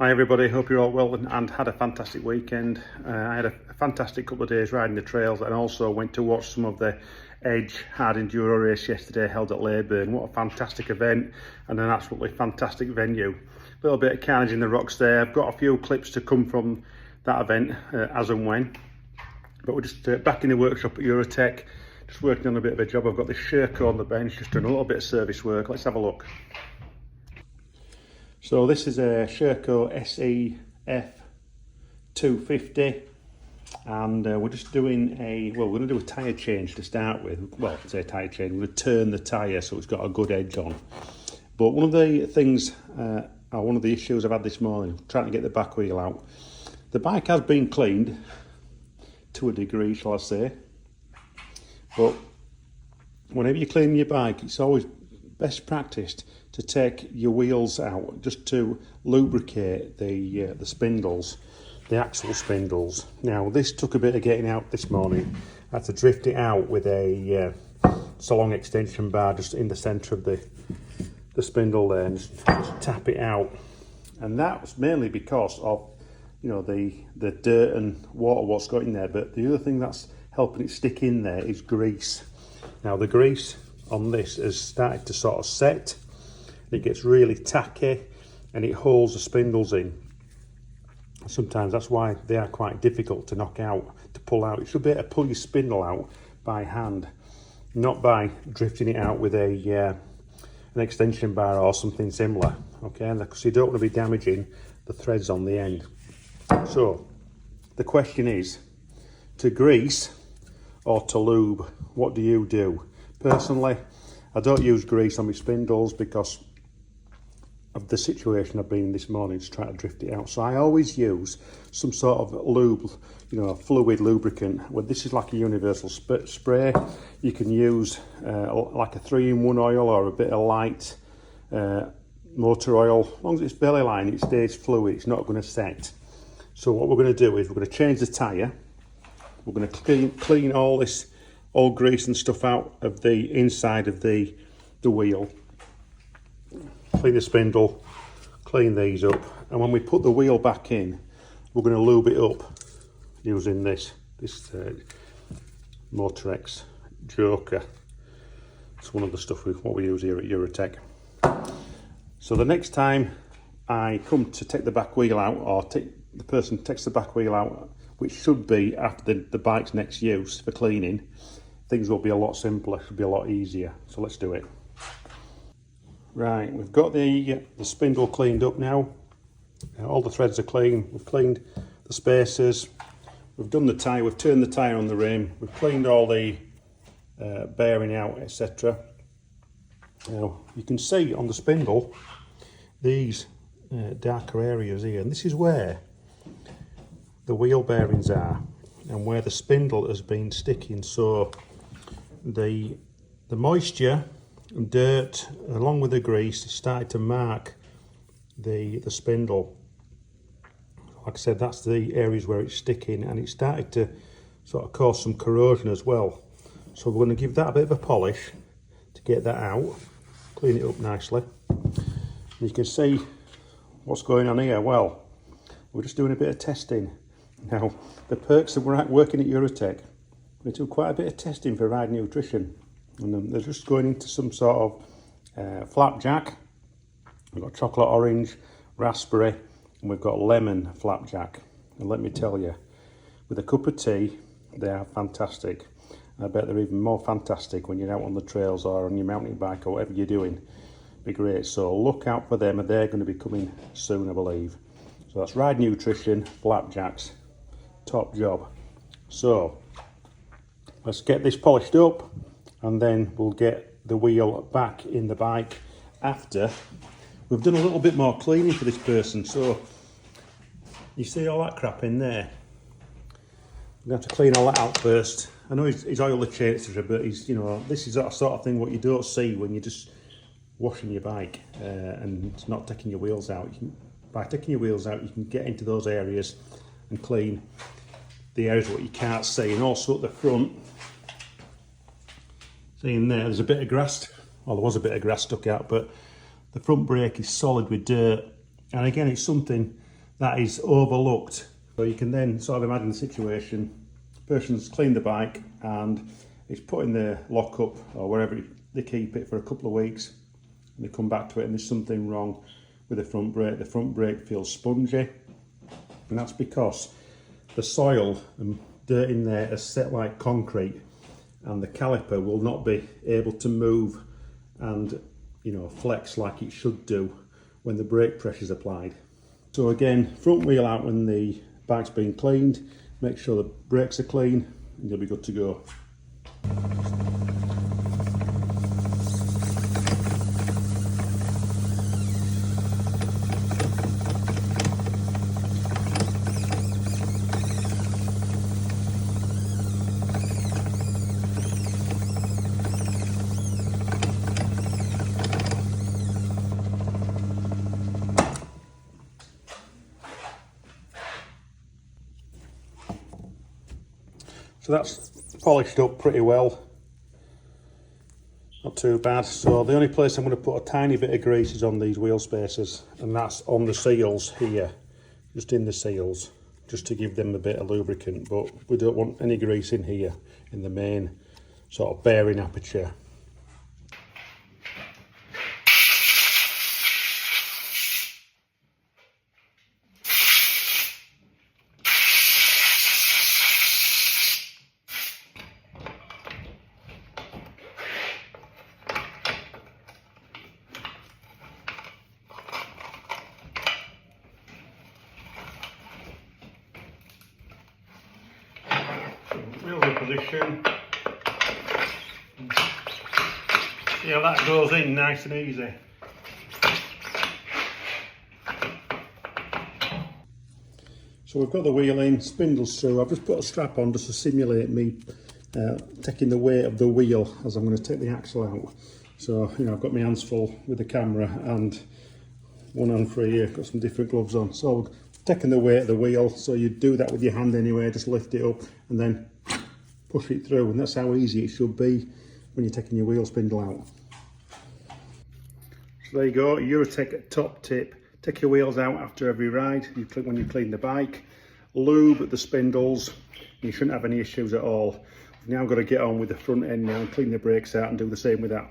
Hi everybody, hope you're all well and had a fantastic weekend. I had a fantastic couple of days riding the trails and also went to watch some of the Edge hard enduro race yesterday held at Leyburn. What a fantastic event and an absolutely fantastic venue. A little bit of carnage in the rocks there. I've got a few clips to come from that event as and when. But we're just back in the workshop at Eurotech, just working on a bit of a job. I've got this Sherco on the bench, just doing a little bit of service work. Let's have a look. So this is a Sherco SEF 250 and we're just doing we're going to do a tyre change to start with. Well, I say tyre change, we're going to turn the tyre so it's got a good edge on. But one of the things, one of the issues I've had this morning, trying to get the back wheel out. The bike has been cleaned to a degree, shall I say. But whenever you clean your bike, it's always best practiced to take your wheels out just to lubricate the spindles, the axle spindles. Now this took a bit of getting out this morning. I had to drift it out with a long extension bar just in the centre of the spindle there and just tap it out. And that was mainly because of the dirt and water what's got in there. But the other thing that's helping it stick in there is grease. Now the grease on this has started to sort of set. It gets really tacky and it holds the spindles in. Sometimes that's why they are quite difficult to knock out, to pull out. You should be able to pull your spindle out by hand, not by drifting it out with an extension bar or something similar. Okay, because you don't want to be damaging the threads on the end. So the question is, to grease or to lube, what do you do? Personally, I don't use grease on my spindles because of the situation I've been in this morning to try to drift it out. So I always use some sort of lube, fluid lubricant. Well, this is like a universal spray. You can use like a 3-in-1 oil or a bit of light motor oil. As long as it's belly line, it stays fluid, it's not going to set. So what we're going to do is we're going to change the tyre. We're going to clean all this old grease and stuff out of the inside of the wheel. Clean the spindle, clean these up, and when we put the wheel back in, we're going to lube it up using this Motorex Joker. It's one of the stuff what we use here at Eurotech. So the next time I come to take the back wheel out, or the person takes the back wheel out, which should be after the bike's next use for cleaning, things will be a lot simpler, should be a lot easier. So let's do it. Right, we've got the spindle cleaned up now. All the threads are clean. We've cleaned the spacers. We've done the tyre. We've turned the tyre on the rim. We've cleaned all the bearing out, etc. Now you can see on the spindle these darker areas here, and this is where the wheel bearings are and where the spindle has been sticking. So the moisture and dirt along with the grease started to mark the spindle. Like I said, that's the areas where it's sticking, and it started to sort of cause some corrosion as well. So we're going to give that a bit of a polish to get that out, clean it up nicely. And you can see what's going on here. Well, we're just doing a bit of testing. Now, the perks of working at Eurotech, we do quite a bit of testing for ride nutrition. And they're just going into some sort of flapjack. We've got chocolate orange, raspberry, and we've got lemon flapjack. And let me tell you, with a cup of tea, they are fantastic. And I bet they're even more fantastic when you're out on the trails or on your mountain bike or whatever you're doing. Be great. So look out for them, and they're going to be coming soon, I believe. So that's Ride Nutrition Flapjacks. Top job. So let's get this polished up, and then we'll get the wheel back in the bike after we've done a little bit more cleaning for this person. So you see all that crap in there, I'm going to have to clean all that out first. I know he's oiled the chain, etc., but this is that sort of thing what you don't see when you're just washing your bike and not taking your wheels out. By taking your wheels out, you can get into those areas and clean the areas what you can't see. And also at the front, see in there's a bit of grass, well, there was a bit of grass stuck out, but the front brake is solid with dirt. And again, it's something that is overlooked. So you can then sort of imagine the situation. The person's cleaned the bike and it's put in the lockup or wherever they keep it for a couple of weeks, and they come back to it and there's something wrong with the front brake. The front brake feels spongy, and that's because the soil and dirt in there is set like concrete, and the caliper will not be able to move and, you know, flex like it should do when the brake pressure is applied. So again, front wheel out when the bike's been cleaned, make sure the brakes are clean and you'll be good to go. So that's polished up pretty well, not too bad. So the only place I'm going to put a tiny bit of grease is on these wheel spacers, and that's on the seals here, just in the seals, just to give them a bit of lubricant. But we don't want any grease in here, in the main sort of bearing aperture. Wheels in position. Yeah, that goes in nice and easy. So we've got the wheel in, spindles through. I've just put a strap on just to simulate me taking the weight of the wheel as I'm going to take the axle out. So, you know, I've got my hands full with the camera and one hand free here, got some different gloves on. So taking the weight of the wheel, so you do that with your hand anyway, just lift it up and then push it through, and that's how easy it should be when you're taking your wheel spindle out. So there you go, Eurotech top tip. Take your wheels out after every ride, when you clean the bike. Lube the spindles, and you shouldn't have any issues at all. We've now got to get on with the front end now and clean the brakes out and do the same with that.